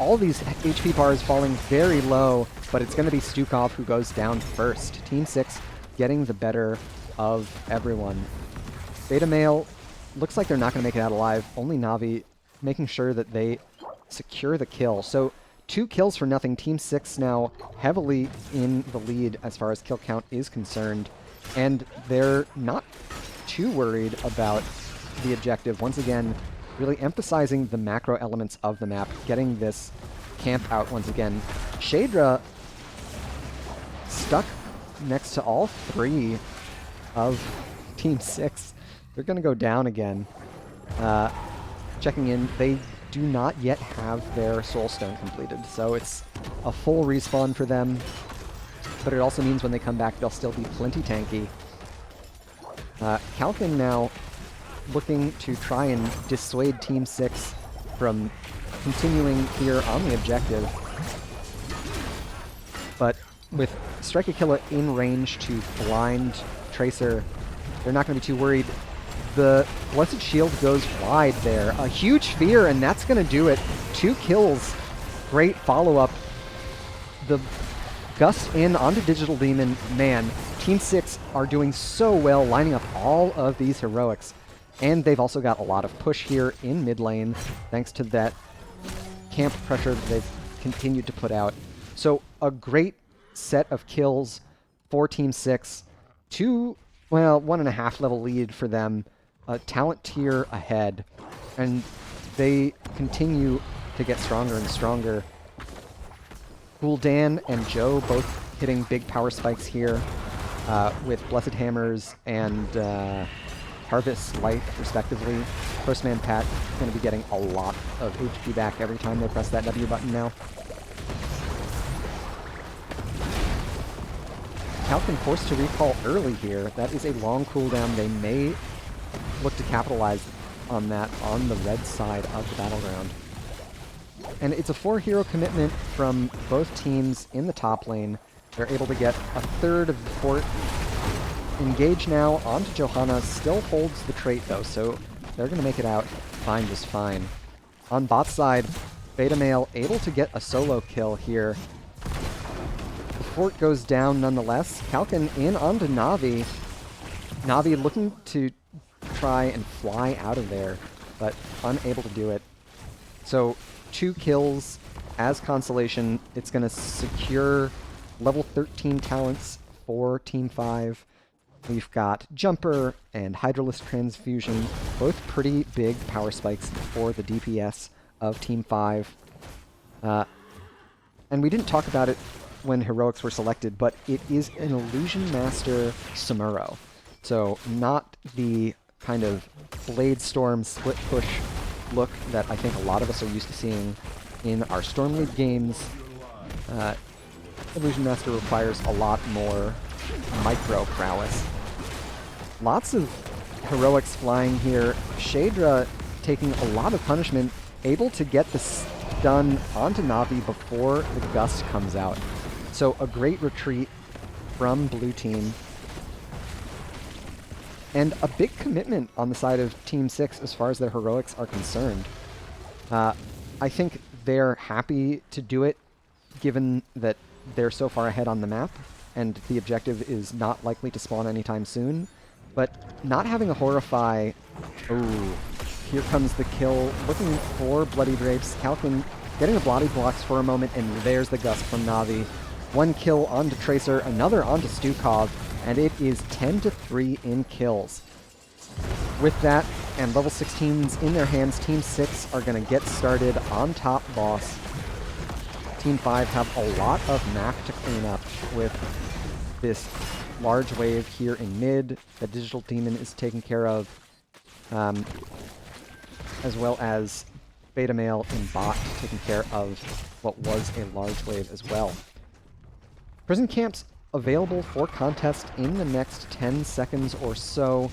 All these HP bars falling very low, but it's going to be Stukov who goes down first. Team 6 getting the better of everyone. Beta Male looks like they're not going to make it out alive. Only Navi making sure that they secure the kill. So 2 kills for nothing. Team 6 now heavily in the lead as far as kill count is concerned. And they're not too worried about the objective. Once again, really emphasizing the macro elements of the map, getting this camp out once again. Shadra stuck next to all 3 of Team 6. They're going to go down again. Checking in, they do not yet have their Soul Stone completed, so it's a full respawn for them, but it also means when they come back they'll still be plenty tanky. Kalkin now looking to try and dissuade Team 6 from continuing here on the objective, but with Strike Aquila in range to blind Tracer, they're not going to be too worried. The Blessed Shield goes wide there. A huge fear, and that's going to do it. 2 kills. Great follow-up. The gust in onto Digital Demon. Man, Team 6 are doing so well lining up all of these heroics. And they've also got a lot of push here in mid lane, thanks to that camp pressure that they've continued to put out. So a great set of kills for Team 6. 1.5 level lead for them. A talent tier ahead, and they continue to get stronger and stronger. Gul'dan and Joe both hitting big power spikes here with Blessed Hammers and Harvest Life, respectively. Postman Pat is going to be getting a lot of HP back every time they press that W button now. Kalkin forced to recall early here. That is a long cooldown. They may look to capitalize on that on the red side of the battleground. And it's a 4-hero commitment from both teams in the top lane. They're able to get a third of the fort. Engage now onto Johanna. Still holds the trait though, so they're going to make it out fine, just fine. On bot side, Beta Male able to get a solo kill here. The fort goes down nonetheless. Kalkin in onto Navi. Navi looking to try and fly out of there, but unable to do it. So 2 kills as consolation. It's going to secure level 13 talents for Team 5. We've got Jumper and Hydralisk Transfusion, both pretty big power spikes for the DPS of Team 5. And we didn't talk about it when heroics were selected, but it is an Illusion Master Samuro. So not the kind of Blade Storm split push look that I think a lot of us are used to seeing in our Storm League games. Illusion Master requires a lot more micro prowess. Lots of heroics flying here. Shadra taking a lot of punishment, able to get the stun onto Navi before the gust comes out. So a great retreat from blue team. And a big commitment on the side of Team 6 as far as their heroics are concerned. I think they're happy to do it, given that they're so far ahead on the map, and the objective is not likely to spawn anytime soon. But not having a Horrify... Ooh, here comes the kill. Looking for Bloody Drapes. Kalkin getting the Bloody Blocks for a moment, and there's the Gust from Navi. 1 kill onto Tracer, another onto Stukov, and it is 10-3 in kills. With that, and level 16s in their hands, Team 6 are going to get started on top boss. Team 5 have a lot of map to clean up with this large wave here in mid that Digital Demon is taking care of, as well as Beta Male and bot taking care of what was a large wave as well. Prison camps available for contest in the next 10 seconds or so,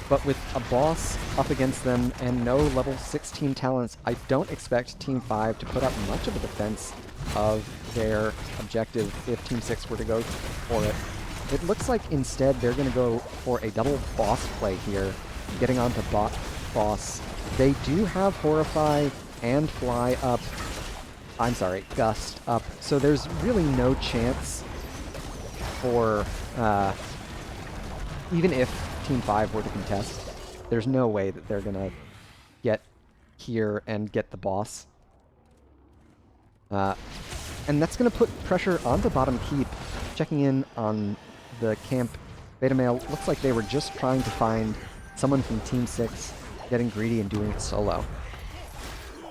but with a boss up against them and no level 16 talents, I don't expect Team 5 to put up much of a defense of their objective if Team 6 were to go for it. It looks like instead they're going to go for a double boss play here, getting onto bot boss. They do have Horrify and Fly up. I'm sorry, Gust up. So there's really no chance for, even if Team 5 were to contest, there's no way that they're going to get here and get the boss. And that's going to put pressure onto bottom keep. Checking in on the camp, Beta Male looks like they were just trying to find someone from Team 6 getting greedy and doing it solo.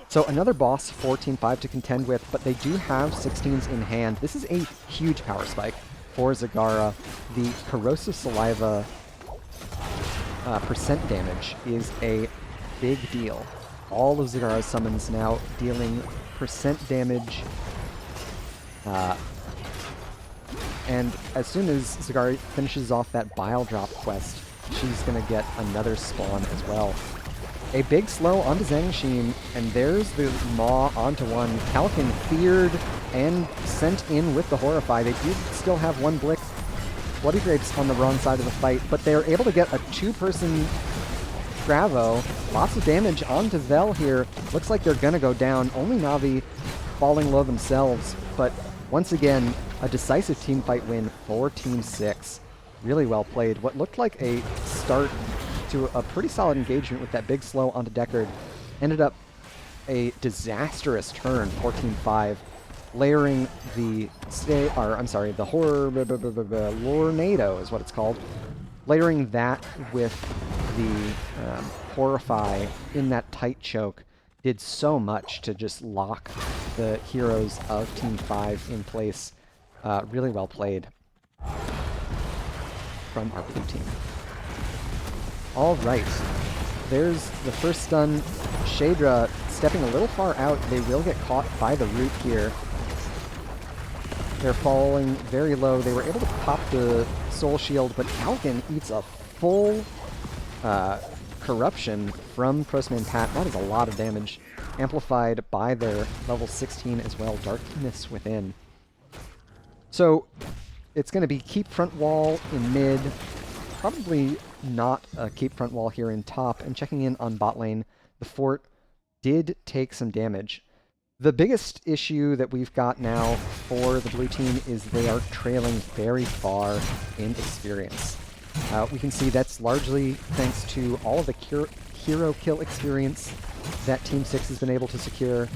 So another boss for Team 5 to contend with, but they do have 16s in hand. This is a huge power spike for Zagara. The Corrosive Saliva percent damage is a big deal. All of Zagara's summons now dealing percent damage. And as soon as Zagara finishes off that Bile Drop quest, she's going to get another spawn as well. A big slow onto Zangmachine, and there's the Maw onto one. Kalkin feared and sent in with the Horrify. They do still have one Blick. Bloody Grapes on the wrong side of the fight, but they're able to get a two-person Gravo. Lots of damage onto Vel here. Looks like they're going to go down. Only Navi falling low themselves, but once again, a decisive team fight win for Team 6. Really well played. What looked like a start to a pretty solid engagement with that big slow onto Deckard ended up a disastrous turn for Team 5, layering the Lornado is what it's called. Layering that with the Horrify in that tight choke did so much to just lock the heroes of Team 5 in place. Really well played from our blue team. All right, there's the first stun. Shadra stepping a little far out. They will get caught by the root here. They're falling very low. They were able to pop the soul shield, but Kalkin eats a full corruption from Crossman Pat. That is a lot of damage, amplified by their level 16 as well, Darkness Within. So it's going to be keep front wall in mid, probably not a keep front wall here in top, and checking in on bot lane. The fort did take some damage. The biggest issue that we've got now for the blue team is they are trailing very far in experience. We can see that's largely thanks to all of the hero kill experience that Team 6 has been able to secure.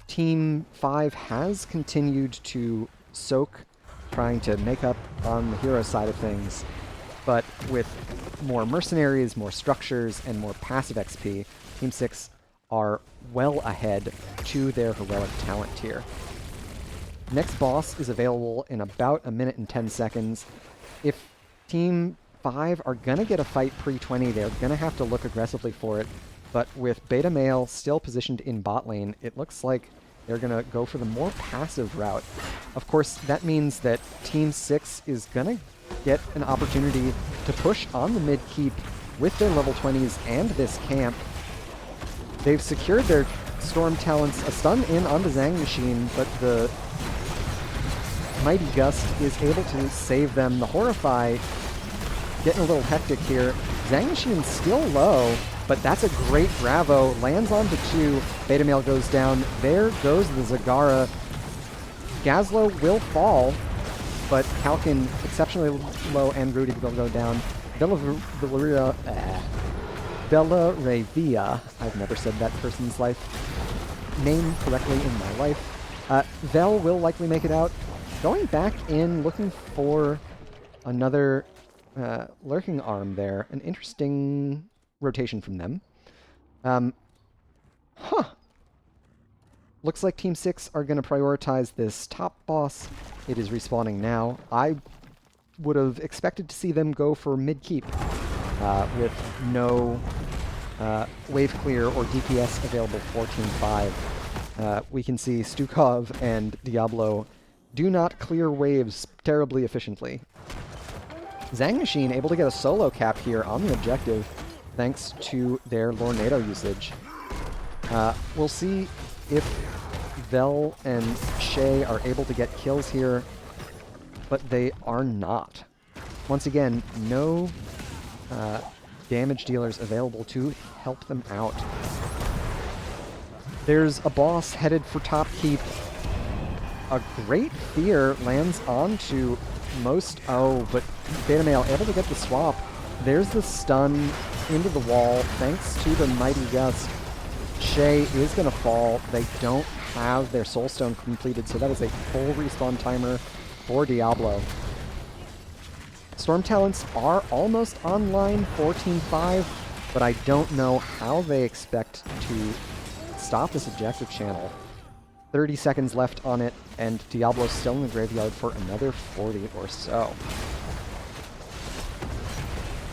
Team 5 has continued to soak, trying to make up on the hero side of things, but with more mercenaries, more structures, and more passive XP, Team 6 are well ahead to their heroic talent tier. Next boss is available in about 1 minute and 10 seconds. If Team 5 are going to get a fight pre-20, they're going to have to look aggressively for it, but with Beta Male still positioned in bot lane, it looks like they're going to go for the more passive route. Of course, that means that Team 6 is going to get an opportunity to push on the mid keep with their level 20s and this camp. They've secured their Storm Talents, a stun in onto Zangmachine, but the Mighty Gust is able to save them. The Horrify getting a little hectic here. Zangmachine's still low, but that's a great Bravo. Lands onto 2. Beta Male goes down. There goes the Zagara. Gazlo will fall, but Kalkin exceptionally low and Rudy will go down. Bellaravia, I've never said that person's name correctly in my life. Vel will likely make it out. Going back in, looking for another lurking arm there. An interesting rotation from them. Looks like Team 6 are going to prioritize this top boss. It is respawning now. I would have expected to see them go for mid-keep with no wave clear or DPS available for Team 5. We can see Stukov and Diablo do not clear waves terribly efficiently. Zangmachine able to get a solo cap here on the objective thanks to their Lornado usage. We'll see if Vel and Shay are able to get kills here, but they are not. Once again, no damage dealers available to help them out. There's a boss headed for top keep. A great fear lands onto most... Oh, but Beta Male able to get the swap. There's the stun into the wall thanks to the Mighty Gust. Shay is going to fall. They don't have their Soul Stone completed, so that is a full respawn timer for Diablo. Storm Talents are almost online for Team 5, but I don't know how they expect to stop this objective channel. 30 seconds left on it, and Diablo's still in the graveyard for another 40 or so.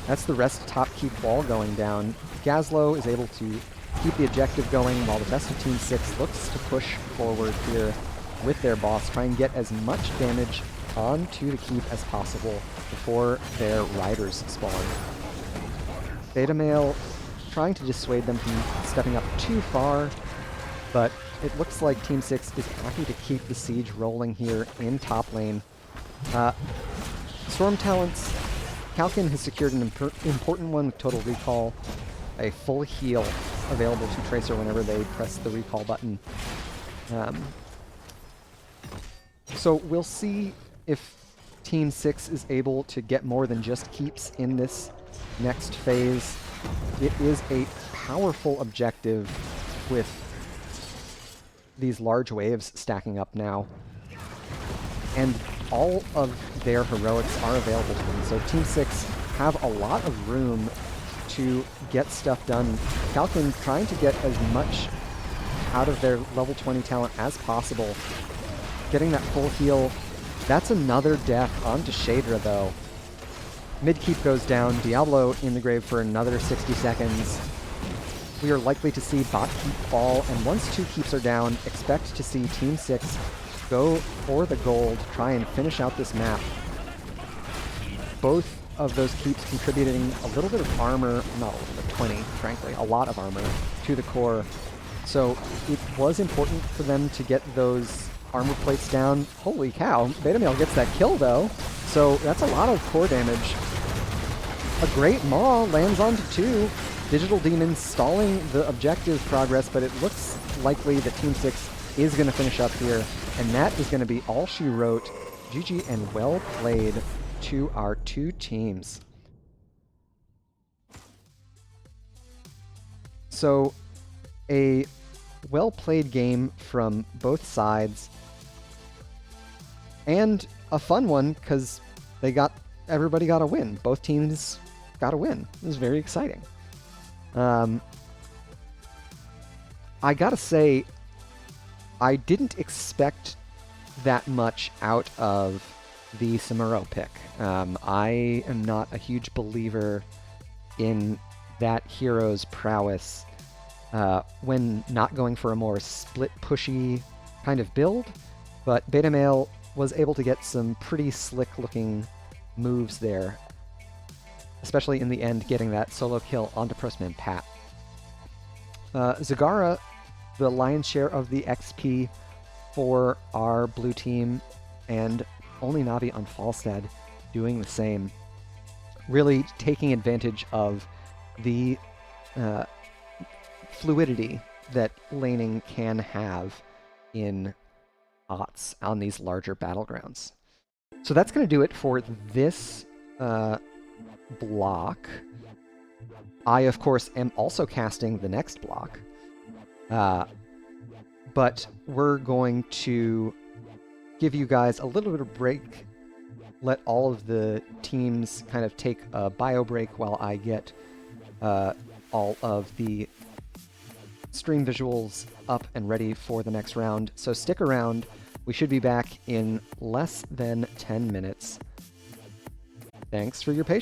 That's the rest top keep wall going down. Gazlo is able to keep the objective going while the rest of Team 6 looks to push forward here with their boss, try and get as much damage onto the keep as possible before their riders spawn. Beta Male trying to dissuade them from stepping up too far, but it looks like Team 6 is happy to keep the siege rolling here in top lane. Storm Talents, Kalkin has secured an important one with Total Recall, a full heal available to Tracer whenever they press the recall button. So we'll see if Team 6 is able to get more than just keeps in this next phase. It is a powerful objective with these large waves stacking up now. And all of their heroics are available to them. So Team 6 have a lot of room to get stuff done. Kalkin trying to get as much out of their level 20 talent as possible. Getting that full heal. That's another death onto Shadra, though. Mid-keep goes down. Diablo in the grave for another 60 seconds. We are likely to see bot keep fall, and once two keeps are down, expect to see Team 6 go for the gold, try and finish out this map. Both of those keeps contributing a little bit of armor, not a little bit, 20, frankly, a lot of armor to the core. So it was important for them to get those armor plates down. Holy cow, Beta Male gets that kill though, so that's a lot of core damage. A great Maw lands onto 2. Digital Demon stalling the objective progress, but it looks likely that Team 6 is going to finish up here, and that is going to be all she wrote. GG and well played to our two teams. So, a well-played game from both sides, and a fun one because everybody got a win. Both teams got a win. It was very exciting. I gotta say, I didn't expect that much out of the Samuro pick. I am not a huge believer in that hero's prowess when not going for a more split pushy kind of build, but Beta Male was able to get some pretty slick looking moves there, especially in the end getting that solo kill onto Prostman Pat. Zagara, the lion's share of the XP for our blue team, and only Navi on Falstad doing the same. Really taking advantage of the fluidity that laning can have in bots on these larger battlegrounds. So that's going to do it for this block. I, of course, am also casting the next block. But we're going to give you guys a little bit of break, let all of the teams kind of take a bio break while I get all of the stream visuals up and ready for the next round. So stick around. We should be back in less than 10 minutes. Thanks for your patience.